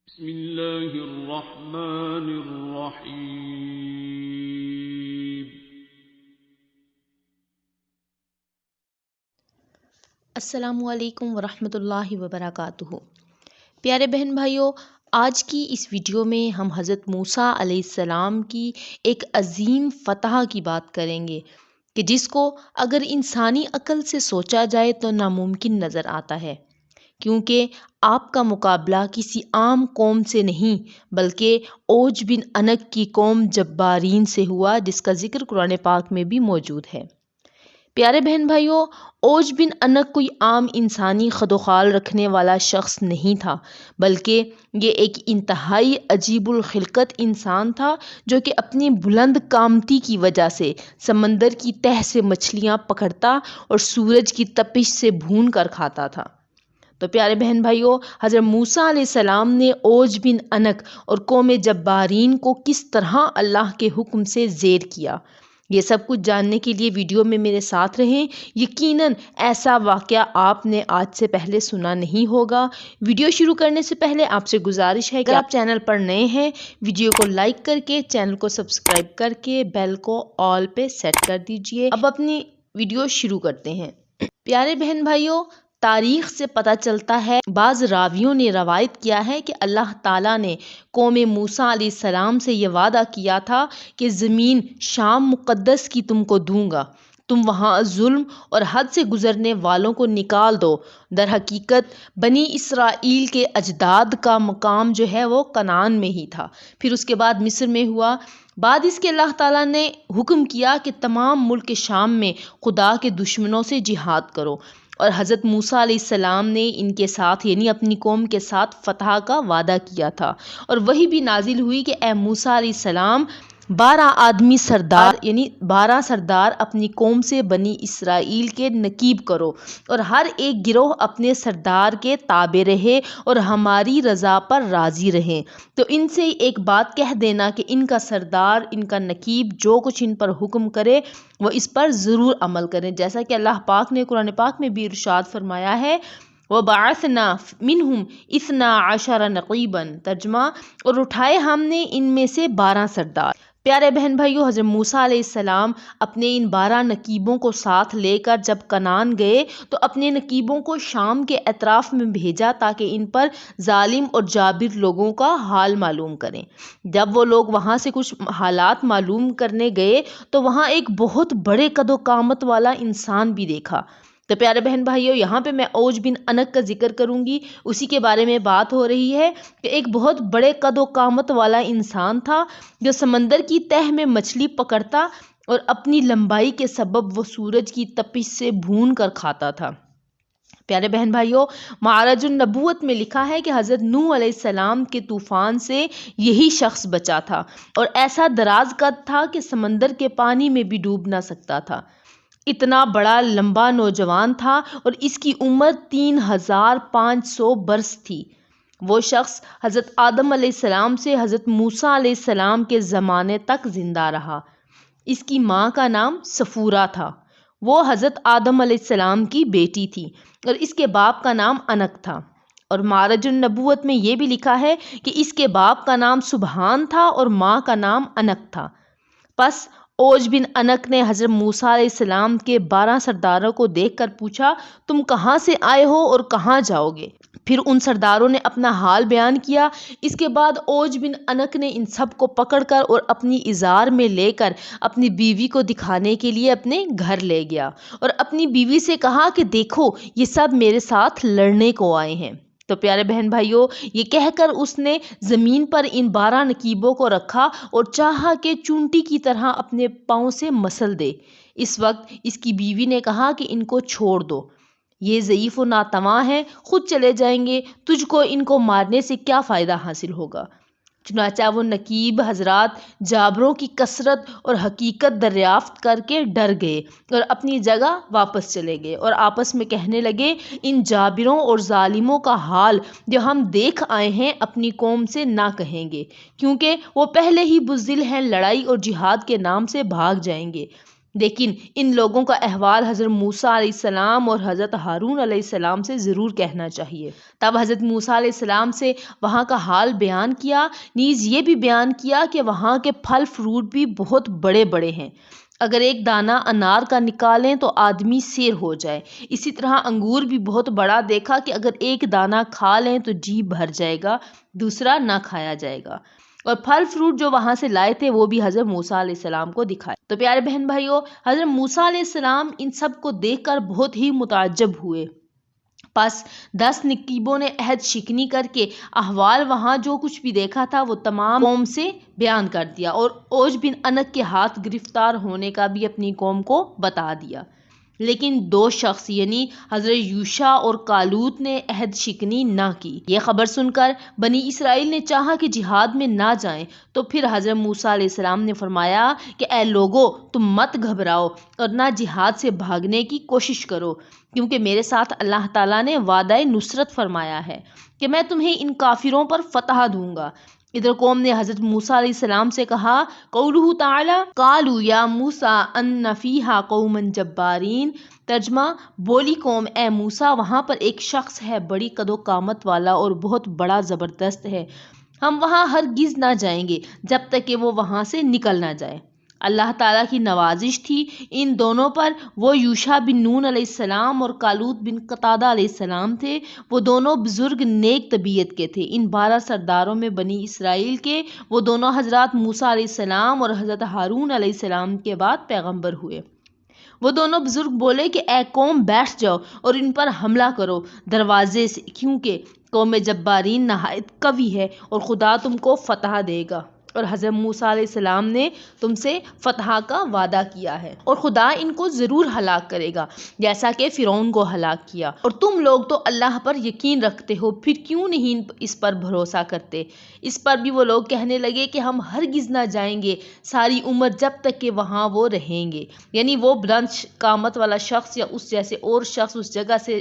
بسم اللہ الرحمن الرحیم۔ السلام علیکم ورحمۃ اللہ وبرکاتہ۔ پیارے بہن بھائیوں، آج کی اس ویڈیو میں ہم حضرت موسیٰ علیہ السلام کی ایک عظیم فتح کی بات کریں گے کہ جس کو اگر انسانی عقل سے سوچا جائے تو ناممکن نظر آتا ہے، کیونکہ آپ کا مقابلہ کسی عام قوم سے نہیں بلکہ اوج بن عنق کی قوم جبارین سے ہوا، جس کا ذکر قرآن پاک میں بھی موجود ہے۔ پیارے بہن بھائیوں، اوج بن عنق کوئی عام انسانی خد و خال رکھنے والا شخص نہیں تھا، بلکہ یہ ایک انتہائی عجیب الخلقت انسان تھا جو کہ اپنی بلند قامتی کی وجہ سے سمندر کی تہ سے مچھلیاں پکڑتا اور سورج کی تپش سے بھون کر کھاتا تھا۔ تو پیارے بہن بھائیوں، حضرت موسیٰ علیہ السلام نے اوج بن عنق اور قوم جبارین کو کس طرح اللہ کے حکم سے زیر کیا، یہ سب کچھ جاننے کے لیے ویڈیو میں میرے ساتھ رہیں۔ یقیناً ایسا واقعہ آپ نے آج سے پہلے سنا نہیں ہوگا۔ ویڈیو شروع کرنے سے پہلے آپ سے گزارش ہے کہ آپ چینل پر نئے ہیں، ویڈیو کو لائک کر کے چینل کو سبسکرائب کر کے بیل کو آل پہ سیٹ کر دیجئے۔ اب اپنی ویڈیو شروع کرتے ہیں۔ پیارے بہن بھائیوں، تاریخ سے پتہ چلتا ہے، بعض راویوں نے روایت کیا ہے کہ اللہ تعالیٰ نے قوم موسیٰ علیہ السلام سے یہ وعدہ کیا تھا کہ زمین شام مقدس کی تم کو دوں گا، تم وہاں ظلم اور حد سے گزرنے والوں کو نکال دو۔ در حقیقت بنی اسرائیل کے اجداد کا مقام جو ہے وہ کنعان میں ہی تھا، پھر اس کے بعد مصر میں ہوا۔ بعد اس کے اللہ تعالیٰ نے حکم کیا کہ تمام ملک شام میں خدا کے دشمنوں سے جہاد کرو، اور حضرت موسیٰ علیہ السلام نے ان کے ساتھ یعنی اپنی قوم کے ساتھ فتح کا وعدہ کیا تھا، اور وہی بھی نازل ہوئی کہ اے موسیٰ علیہ السلام، 12 آدمی سردار یعنی 12 سردار اپنی قوم سے بنی اسرائیل کے نقیب کرو، اور ہر ایک گروہ اپنے سردار کے تابع رہے اور ہماری رضا پر راضی رہیں۔ تو ان سے ایک بات کہہ دینا کہ ان کا سردار، ان کا نقیب جو کچھ ان پر حکم کرے وہ اس پر ضرور عمل کریں، جیسا کہ اللہ پاک نے قرآن پاک میں بھی ارشاد فرمایا ہے، وَبَعَثْنَا مِنْهُمْ 12 نَقِيبًا، ترجمہ، اور اٹھائے ہم نے ان میں سے 12 سردار۔ پیارے بہن بھائیو، حضرت موسیٰ علیہ السلام اپنے ان 12 نقیبوں کو ساتھ لے کر جب کنعان گئے تو اپنے نقیبوں کو شام کے اطراف میں بھیجا تاکہ ان پر ظالم اور جابر لوگوں کا حال معلوم کریں۔ جب وہ لوگ وہاں سے کچھ حالات معلوم کرنے گئے تو وہاں ایک بہت بڑے قد و قامت والا انسان بھی دیکھا۔ تو پیارے بہن بھائیو، یہاں پہ میں اوج بن عنق کا ذکر کروں گی، اسی کے بارے میں بات ہو رہی ہے کہ ایک بہت بڑے قد و قامت والا انسان تھا جو سمندر کی تہ میں مچھلی پکڑتا اور اپنی لمبائی کے سبب وہ سورج کی تپش سے بھون کر کھاتا تھا۔ پیارے بہن بھائیو، معراج النبوت میں لکھا ہے کہ حضرت نوح علیہ السلام کے طوفان سے یہی شخص بچا تھا، اور ایسا دراز قد تھا کہ سمندر کے پانی میں بھی ڈوب نہ سکتا تھا۔ اتنا بڑا لمبا نوجوان تھا اور اس کی عمر 3500 برس تھی۔ وہ شخص حضرت آدم علیہ السلام سے حضرت موسیٰ علیہ السلام کے زمانے تک زندہ رہا۔ اس کی ماں کا نام صفورہ تھا، وہ حضرت آدم علیہ السلام کی بیٹی تھی، اور اس کے باپ کا نام عنق تھا۔ اور معراج النبوت میں یہ بھی لکھا ہے کہ اس کے باپ کا نام سبحان تھا اور ماں کا نام عنق تھا۔ پس اوج بن عنق نے حضرت موسیٰ علیہ السلام کے 12 سرداروں کو دیکھ کر پوچھا، تم کہاں سے آئے ہو اور کہاں جاؤ گے؟ پھر ان سرداروں نے اپنا حال بیان کیا۔ اس کے بعد اوج بن عنق نے ان سب کو پکڑ کر اور اپنی ازار میں لے کر اپنی بیوی کو دکھانے کے لیے اپنے گھر لے گیا، اور اپنی بیوی سے کہا کہ دیکھو یہ سب میرے ساتھ لڑنے کو آئے ہیں۔ تو پیارے بہن بھائیوں، یہ کہہ کر اس نے زمین پر ان 12 نقیبوں کو رکھا اور چاہا کہ چونٹی کی طرح اپنے پاؤں سے مسل دے۔ اس وقت اس کی بیوی نے کہا کہ ان کو چھوڑ دو، یہ ضعیف و ناتواں ہیں، خود چلے جائیں گے، تجھ کو ان کو مارنے سے کیا فائدہ حاصل ہوگا؟ چنانچہ وہ نقیب حضرات جابروں کی کثرت اور حقیقت دریافت کر کے ڈر گئے اور اپنی جگہ واپس چلے گئے، اور آپس میں کہنے لگے، ان جابروں اور ظالموں کا حال جو ہم دیکھ آئے ہیں اپنی قوم سے نہ کہیں گے، کیونکہ وہ پہلے ہی بزدل ہیں، لڑائی اور جہاد کے نام سے بھاگ جائیں گے۔ لیکن ان لوگوں کا احوال حضرت موسیٰ علیہ السلام اور حضرت ہارون علیہ السلام سے ضرور کہنا چاہیے۔ تب حضرت موسیٰ علیہ السلام سے وہاں کا حال بیان کیا، نیز یہ بھی بیان کیا کہ وہاں کے پھل فروٹ بھی بہت بڑے بڑے ہیں، اگر ایک دانہ انار کا نکالیں تو آدمی سیر ہو جائے۔ اسی طرح انگور بھی بہت بڑا دیکھا کہ اگر ایک دانہ کھا لیں تو جی بھر جائے گا، دوسرا نہ کھایا جائے گا۔ اور پھل فروٹ جو وہاں سے لائے تھے وہ بھی حضرت موسیٰ علیہ السلام کو دکھائے۔ تو پیارے بہن بھائیوں، حضرت موسیٰ علیہ السلام ان سب کو دیکھ کر بہت ہی متعجب ہوئے۔ پس 10 نقیبوں نے عہد شکنی کر کے احوال وہاں جو کچھ بھی دیکھا تھا وہ تمام قوم سے بیان کر دیا، اور اوج بن انق کے ہاتھ گرفتار ہونے کا بھی اپنی قوم کو بتا دیا۔ لیکن 2 شخص یعنی حضرت یوشع اور کالوت نے عہد شکنی نہ کی۔ یہ خبر سن کر بنی اسرائیل نے چاہا کہ جہاد میں نہ جائیں، تو پھر حضرت موسیٰ علیہ السلام نے فرمایا کہ اے لوگو، تم مت گھبراؤ اور نہ جہاد سے بھاگنے کی کوشش کرو، کیونکہ میرے ساتھ اللہ تعالیٰ نے وعدہ نصرت فرمایا ہے کہ میں تمہیں ان کافروں پر فتح دوں گا۔ ادھر قوم نے حضرت موسیٰ علیہ السلام سے کہا، قولہ تعالی قالوا یا موسیٰ ان فیہا قوما جبارین، ترجمہ، بولی قوم اے موسیٰ وہاں پر ایک شخص ہے بڑی قد و قامت والا اور بہت بڑا زبردست ہے، ہم وہاں ہرگز نہ جائیں گے جب تک کہ وہ وہاں سے نکل نہ جائے۔ اللہ تعالیٰ کی نوازش تھی ان دونوں پر، وہ یوشع بن نون علیہ السلام اور کالوت بن قتادہ علیہ السلام تھے۔ وہ دونوں بزرگ نیک طبیعت کے تھے۔ ان 12 سرداروں میں بنی اسرائیل کے وہ دونوں حضرات موسیٰ علیہ السلام اور حضرت ہارون علیہ السلام کے بعد پیغمبر ہوئے۔ وہ دونوں بزرگ بولے کہ اے قوم بیٹھ جاؤ اور ان پر حملہ کرو دروازے سے، کیونکہ قوم جبارین نہایت قوی ہے اور خدا تم کو فتح دے گا، اور حضرت موسیٰ علیہ السلام نے تم سے فتح کا وعدہ کیا ہے، اور خدا ان کو ضرور ہلاک کرے گا جیسا کہ فرعون کو ہلاک کیا، اور تم لوگ تو اللہ پر یقین رکھتے ہو، پھر کیوں نہیں اس پر بھروسہ کرتے؟ اس پر بھی وہ لوگ کہنے لگے کہ ہم ہرگز نہ جائیں گے ساری عمر جب تک کہ وہاں وہ رہیں گے، یعنی وہ بلند قامت والا شخص یا اس جیسے اور شخص اس جگہ سے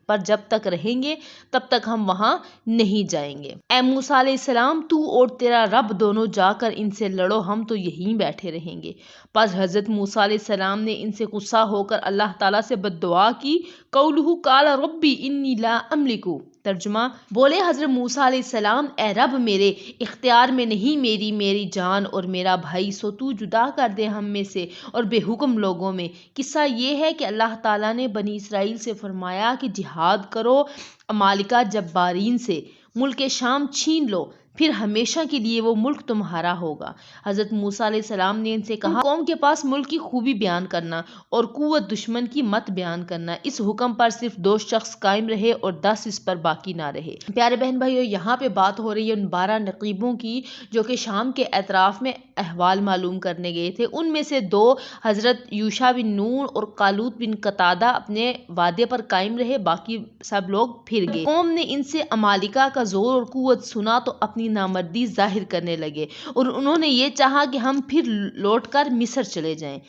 پر جب تک رہیں گے تب تک ہم وہاں نہیں جائیں گے۔ اے موسیٰ علیہ السلام، تو اور تیرا رب دونوں جا کر ان سے لڑو، ہم تو یہیں بیٹھے رہیں گے۔ پس حضرت موسیٰ علیہ السلام نے ان سے غصہ ہو کر اللہ تعالیٰ سے بد دعا کی۔ قولہ قال ربی انی لا املک، ترجمہ، بولے حضرت موسیٰ علیہ السلام، اے رب میرے اختیار میں نہیں میری جان اور میرا بھائی، سو تو جدا کر دے ہم میں سے اور بے حکم لوگوں میں۔ قصہ یہ ہے کہ اللہ تعالیٰ نے بنی اسرائیل سے فرمایا کہ جہاد کرو عمالقہ جبارین سے، ملک شام چھین لو، پھر ہمیشہ کے لیے وہ ملک تمہارا ہوگا۔ حضرت موسیٰ علیہ السلام نے ان سے کہا، قوم کے پاس ملک کی خوبی بیان کرنا اور قوت دشمن کی مت بیان کرنا۔ اس حکم پر صرف 2 شخص قائم رہے اور 10 اس پر باقی نہ رہے۔ پیارے بہن بھائیو، یہاں پہ بات ہو رہی ہے ان 12 نقیبوں کی جو کہ شام کے اطراف میں احوال معلوم کرنے گئے تھے۔ ان میں سے 2 حضرت یوشع بن نون اور کالوت بن قتادہ اپنے وعدے پر قائم رہے، باقی سب لوگ پھر گئے۔ قوم نے ان سے عمالقہ کا زور اور قوت سنا تو اپنی نامردی ظاہر کرنے لگے، اور انہوں نے یہ چاہا کہ ہم پھر لوٹ کر مصر چلے جائیں۔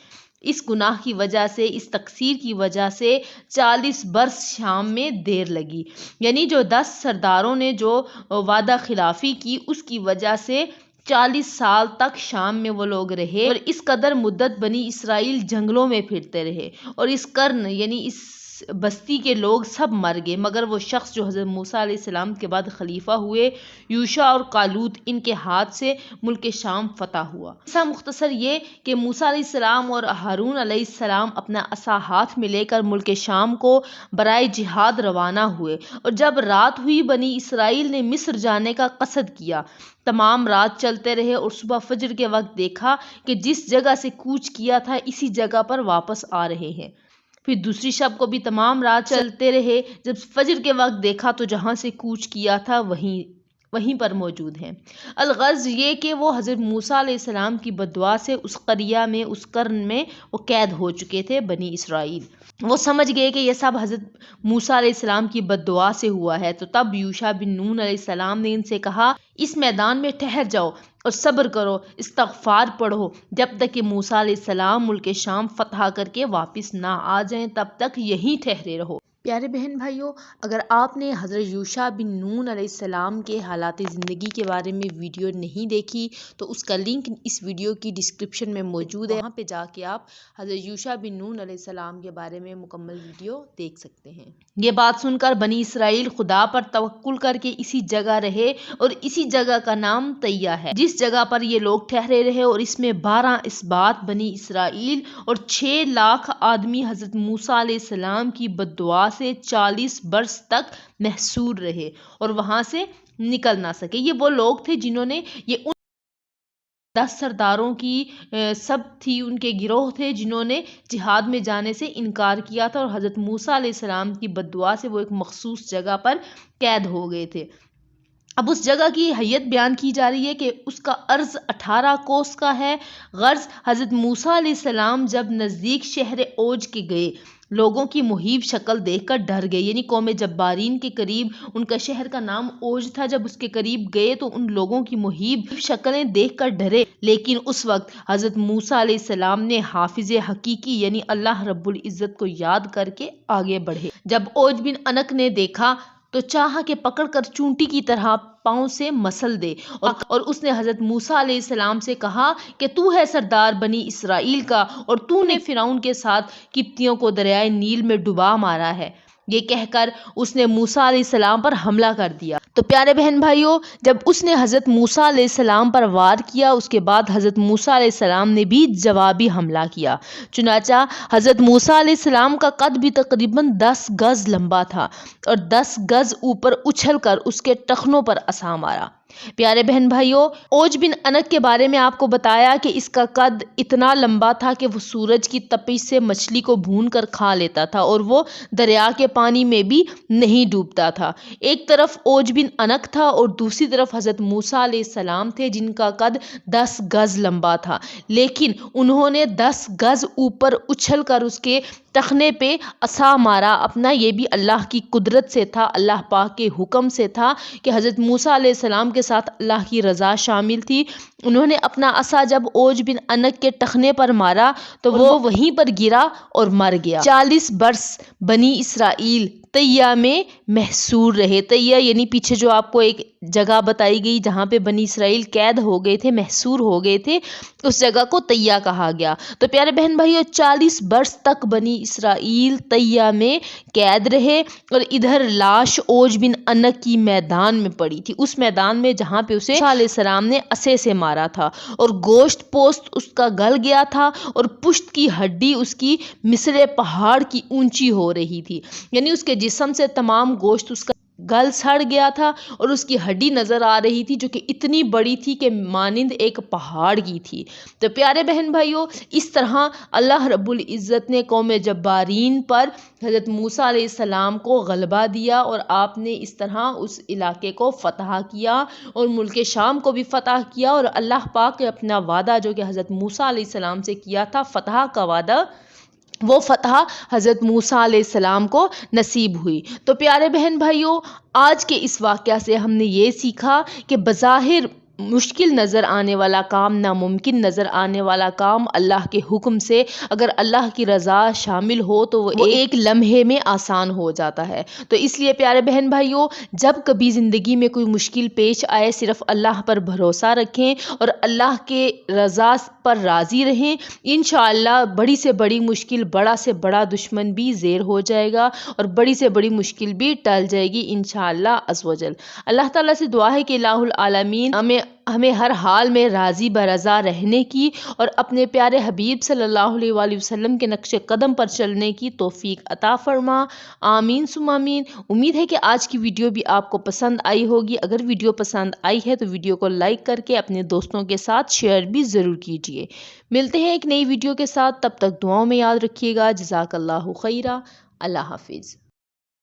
اس گناہ کی وجہ سے، اس تقصیر کی وجہ سے 40 برس شام میں دیر لگی، یعنی جو 10 سرداروں نے جو وعدہ خلافی کی اس کی وجہ سے 40 سال تک شام میں وہ لوگ رہے، اور اس قدر مدت بنی اسرائیل جنگلوں میں پھرتے رہے، اور اس قرن یعنی اس بستی کے لوگ سب مر گئے، مگر وہ شخص جو حضرت موسیٰ علیہ السلام کے بعد خلیفہ ہوئے، یوشع اور کالوت، ان کے ہاتھ سے ملک شام فتح ہوا۔ ایسا مختصر یہ کہ موسیٰ علیہ السلام اور ہارون علیہ السلام اپنا عصا ہاتھ میں لے کر ملک شام کو برائے جہاد روانہ ہوئے، اور جب رات ہوئی بنی اسرائیل نے مصر جانے کا قصد کیا۔ تمام رات چلتے رہے اور صبح فجر کے وقت دیکھا کہ جس جگہ سے کوچ کیا تھا اسی جگہ پر واپس آ رہے ہیں۔ پھر دوسری شب کو بھی تمام رات چلتے رہے، جب فجر کے وقت دیکھا تو جہاں سے کوچ کیا تھا وہیں پر موجود ہیں۔ الغرض یہ کہ وہ حضرت موسیٰ علیہ السلام کی بد دعا سے اس قریہ میں، اس قرن میں وہ قید ہو چکے تھے بنی اسرائیل۔ وہ سمجھ گئے کہ یہ سب حضرت موسیٰ علیہ السلام کی بد دعا سے ہوا ہے، تو تب یوشع بن نون علیہ السلام نے ان سے کہا، اس میدان میں ٹھہر جاؤ اور صبر کرو، استغفار پڑھو، جب تک کہ موسیٰ علیہ السلام ملک شام فتح کر کے واپس نہ آ جائیں تب تک یہیں ٹھہرے رہو۔ پیارے بہن بھائیوں، اگر آپ نے حضرت یوشع بن نون علیہ السلام کے حالات زندگی کے بارے میں ویڈیو نہیں دیکھی تو اس کا لنک اس ویڈیو کی ڈسکرپشن میں موجود ہے، وہاں پہ جا کے آپ حضرت یوشع بن نون علیہ السلام کے بارے میں مکمل ویڈیو دیکھ سکتے ہیں۔ یہ بات سن کر بنی اسرائیل خدا پر توکل کر کے اسی جگہ رہے اور اسی جگہ کا نام طیہ ہے، جس جگہ پر یہ لوگ ٹھہرے رہے، اور اس میں 12 اسباط بنی اسرائیل اور 6 لاکھ آدمی حضرت موسیٰ علیہ السلام کی بددعا سے 40 برس تک محصور رہے اور وہاں سے نکل نہ سکے۔ یہ وہ لوگ تھے جنہوں نے ان 10 سرداروں کی سب تھی، ان کے گروہ تھے جنہوں نے جہاد میں جانے سے انکار کیا تھا، اور حضرت موسیٰ علیہ السلام کی بددعا سے وہ ایک مخصوص جگہ پر قید ہو گئے تھے۔ اب اس جگہ کی حیت بیان کی جا رہی ہے کہ اس کا عرض 18 کوس کا ہے۔ غرض حضرت موسیٰ علیہ السلام جب نزدیک شہر اوج کے گئے، لوگوں کی مہیب شکل دیکھ کر ڈر گئے، یعنی قوم جبارین کے قریب ان کا شہر کا نام اوج تھا۔ جب اس کے قریب گئے تو ان لوگوں کی مہیب شکلیں دیکھ کر ڈرے، لیکن اس وقت حضرت موسیٰ علیہ السلام نے حافظ حقیقی یعنی اللہ رب العزت کو یاد کر کے آگے بڑھے۔ جب اوج بن انک نے دیکھا تو چاہا کہ پکڑ کر چونٹی کی طرح پاؤں سے مسل دے، اور اس نے حضرت موسیٰ علیہ السلام سے کہا کہ تو ہے سردار بنی اسرائیل کا، اور تو نے فرعون کے ساتھ قبطیوں کو دریائے نیل میں ڈبا مارا ہے۔ یہ کہہ کر اس نے موسیٰ علیہ السلام پر حملہ کر دیا۔ تو پیارے بہن بھائیوں، جب اس نے حضرت موسیٰ علیہ السلام پر وار کیا، اس کے بعد حضرت موسیٰ علیہ السلام نے بھی جوابی حملہ کیا۔ چنانچہ حضرت موسیٰ علیہ السلام کا قد بھی تقریباً 10 گز لمبا تھا، اور 10 گز اوپر اچھل کر اس کے ٹخنوں پر عصا مارا۔ پیارے بہن بھائیوں، اوج بن انک کے بارے میں آپ کو بتایا کہ اس کا قد اتنا لمبا تھا کہ وہ سورج کی تپش سے مچھلی کو بھون کر کھا لیتا تھا، اور وہ دریا کے پانی میں بھی نہیں ڈوبتا تھا۔ ایک طرف اوج بن انک تھا اور دوسری طرف حضرت موسیٰ علیہ السلام تھے جن کا قد 10 گز لمبا تھا، لیکن انہوں نے 10 گز اوپر اچھل کر اس کے ٹخنے پہ عصا مارا۔ اپنا یہ بھی اللہ کی قدرت سے تھا، اللہ پاک کے حکم سے تھا کہ حضرت موسیٰ علیہ السلام کے ساتھ اللہ کی رضا شامل تھی۔ انہوں نے اپنا عصا جب اوج بن انک کے ٹخنے پر مارا تو وہ وہیں پر گرا اور مر گیا۔ 40 برس بنی اسرائیل طیہ میں محصور رہے۔ طیہ یعنی پیچھے جو آپ کو ایک جگہ بتائی گئی جہاں پہ بنی اسرائیل قید ہو گئے تھے، محصور ہو گئے تھے، اس جگہ کو طیہ کہا گیا۔ تو پیارے بہن بھائیو، 40 برس تک بنی اسرائیل طیہ میں قید رہے، اور ادھر لاش اوج بن انک کی میدان میں پڑی تھی، اس میدان میں جہاں پہ اسے موسیٰ علیہ السلام نے عصے سے مارا تھا، اور گوشت پوست اس کا گل گیا تھا، اور پشت کی ہڈی اس کی مثل پہاڑ کی اونچی ہو رہی تھی، یعنی اس کے جسم سے تمام گوشت اس کا گل سڑ گیا تھا، اور اس کی ہڈی نظر آ رہی تھی جو کہ اتنی بڑی تھی کہ مانند ایک پہاڑ کی تھی۔ تو پیارے بہن بھائیوں، اس طرح اللہ رب العزت نے قوم جبارین پر حضرت موسیٰ علیہ السلام کو غلبہ دیا، اور آپ نے اس طرح اس علاقے کو فتح کیا اور ملک شام کو بھی فتح کیا، اور اللہ پاک نے اپنا وعدہ جو کہ حضرت موسیٰ علیہ السلام سے کیا تھا، فتح کا وعدہ، وہ فتح حضرت موسیٰ علیہ السلام کو نصیب ہوئی۔ تو پیارے بہن بھائیوں، آج کے اس واقعہ سے ہم نے یہ سیکھا کہ بظاہر مشکل نظر آنے والا کام، ناممکن نظر آنے والا کام، اللہ کے حکم سے اگر اللہ کی رضا شامل ہو تو وہ ایک لمحے میں آسان ہو جاتا ہے۔ تو اس لیے پیارے بہن بھائیوں، جب کبھی زندگی میں کوئی مشکل پیش آئے، صرف اللہ پر بھروسہ رکھیں اور اللہ کے رضا پر راضی رہیں۔ انشاءاللہ بڑی سے بڑی مشکل، بڑا سے بڑا دشمن بھی زیر ہو جائے گا، اور بڑی سے بڑی مشکل بھی ٹل جائے گی انشاءاللہ عز و جل۔ اللہ تعالیٰ سے دعا ہے کہ الہ العالمین ہمیں ہر حال میں راضی برضا رہنے کی اور اپنے پیارے حبیب صلی اللہ علیہ وآلہ وسلم کے نقش قدم پر چلنے کی توفیق عطا فرما، آمین ثم آمین۔ امید ہے کہ آج کی ویڈیو بھی آپ کو پسند آئی ہوگی۔ اگر ویڈیو پسند آئی ہے تو ویڈیو کو لائک کر کے اپنے دوستوں کے ساتھ شیئر بھی ضرور کیجیے۔ ملتے ہیں ایک نئی ویڈیو کے ساتھ، تب تک دعاؤں میں یاد رکھیے گا۔ جزاک اللہ خیرہ۔ اللہ حافظ۔